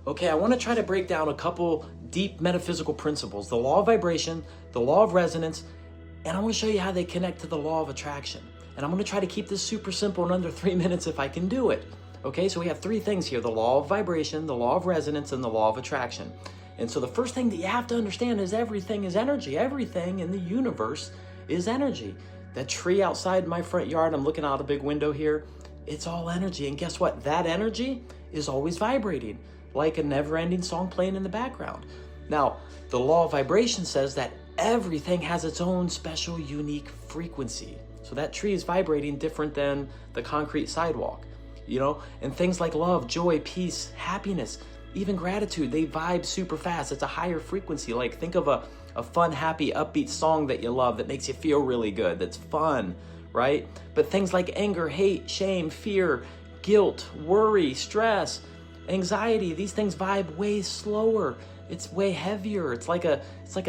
Okay, I want to try to break down a couple deep metaphysical principles, the law of vibration, the law of resonance, and I want to show you how they connect to the law of attraction. And I'm going to try to keep this super simple in under 3 minutes if I can do it. Okay, so we have three things here: the law of vibration, the law of resonance, and the law of attraction. And so the first thing that you have to understand is everything is energy. Everything in the universe is energy. That tree outside my front yard, I'm looking out a big window here, it's all energy. And guess what? That energy is always vibrating, like a never-ending song playing in the background. Now, the law of vibration says that everything has its own special, unique frequency. So that tree is vibrating different than the concrete sidewalk, you know? And things like love, joy, peace, happiness, even gratitude, they vibe super fast. It's a higher frequency. Like, think of a fun, happy, upbeat song that you love that makes you feel really good, that's fun, right? But things like anger, hate, shame, fear, guilt, worry, stress, anxiety, these things vibe way slower. It's way heavier. It's like a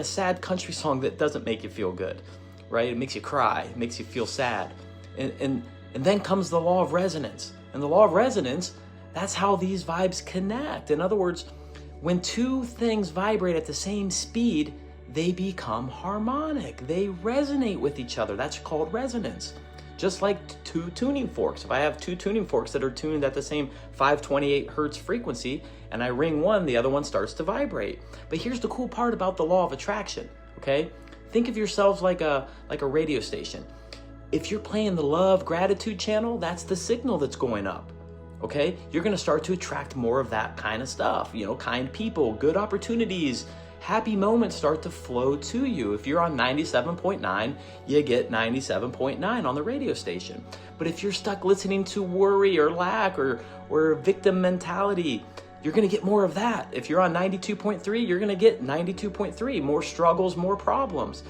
sad country song that doesn't make you feel good, right? It makes you cry, it makes you feel sad. And then comes the law of resonance. And the law of resonance, that's how these vibes connect. In other words, when two things vibrate at the same speed, they become harmonic. They resonate with each other. That's called resonance. Just like two tuning forks. If I have two tuning forks that are tuned at the same 528 hertz frequency and I ring one, the other one starts to vibrate. But here's the cool part about the law of attraction, okay? Think of yourselves like a radio station. If you're playing the love gratitude channel, that's the signal that's going up, okay? You're gonna start to attract more of that kind of stuff, you know, kind people, good opportunities, happy moments start to flow to you. If you're on 97.9, you get 97.9 on the radio station. But if you're stuck listening to worry or lack or victim mentality, you're gonna get more of that. If you're on 92.3, you're gonna get 92.3, more struggles, more problems.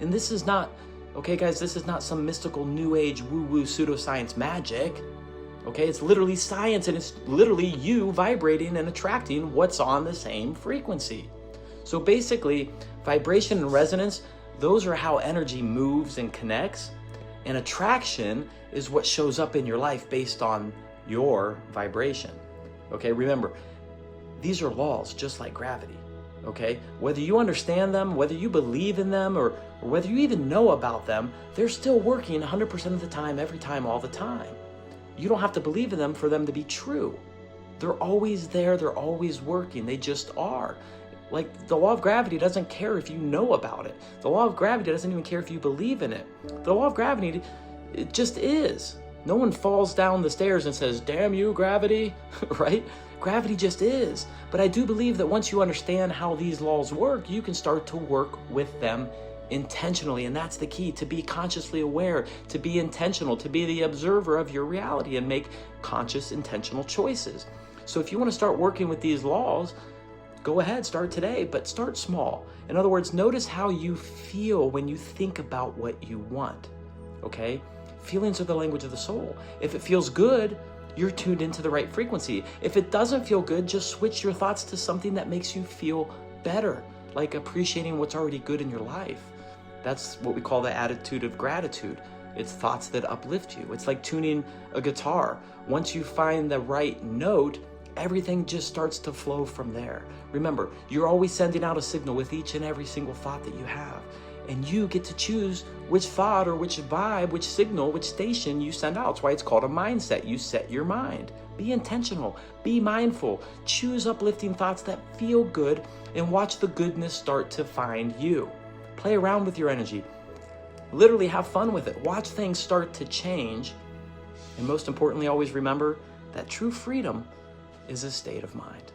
And this is not, okay guys, this is not some mystical new age woo-woo pseudoscience magic. Okay, it's literally science, and it's literally you vibrating and attracting what's on the same frequency. So basically, vibration and resonance, those are how energy moves and connects. And attraction is what shows up in your life based on your vibration. Okay, remember, these are laws just like gravity. Okay, whether you understand them, whether you believe in them, or whether you even know about them, they're still working 100% of the time, every time, all the time. You don't have to believe in them for them to be true. They're always there, they're always working, they just are. Like, the law of gravity doesn't care if you know about it. The law of gravity doesn't even care if you believe in it. The law of gravity, it just is. No one falls down the stairs and says, "Damn you, gravity," right? Gravity just is. But I do believe that once you understand how these laws work, you can start to work with them intentionally. And that's the key: to be consciously aware, to be intentional, to be the observer of your reality and make conscious, intentional choices. So if you want to start working with these laws, go ahead, start today, but start small. In other words, notice how you feel when you think about what you want, okay? Feelings are the language of the soul. If it feels good, you're tuned into the right frequency. If it doesn't feel good, just switch your thoughts to something that makes you feel better, like appreciating what's already good in your life. That's what we call the attitude of gratitude. It's thoughts that uplift you. It's like tuning a guitar. Once you find the right note, everything just starts to flow from there. Remember, you're always sending out a signal with each and every single thought that you have. And you get to choose which thought or which vibe, which signal, which station you send out. That's why it's called a mindset. You set your mind. Be intentional. Be mindful. Choose uplifting thoughts that feel good and watch the goodness start to find you. Play around with your energy. Literally have fun with it. Watch things start to change. And most importantly, always remember that true freedom is a state of mind.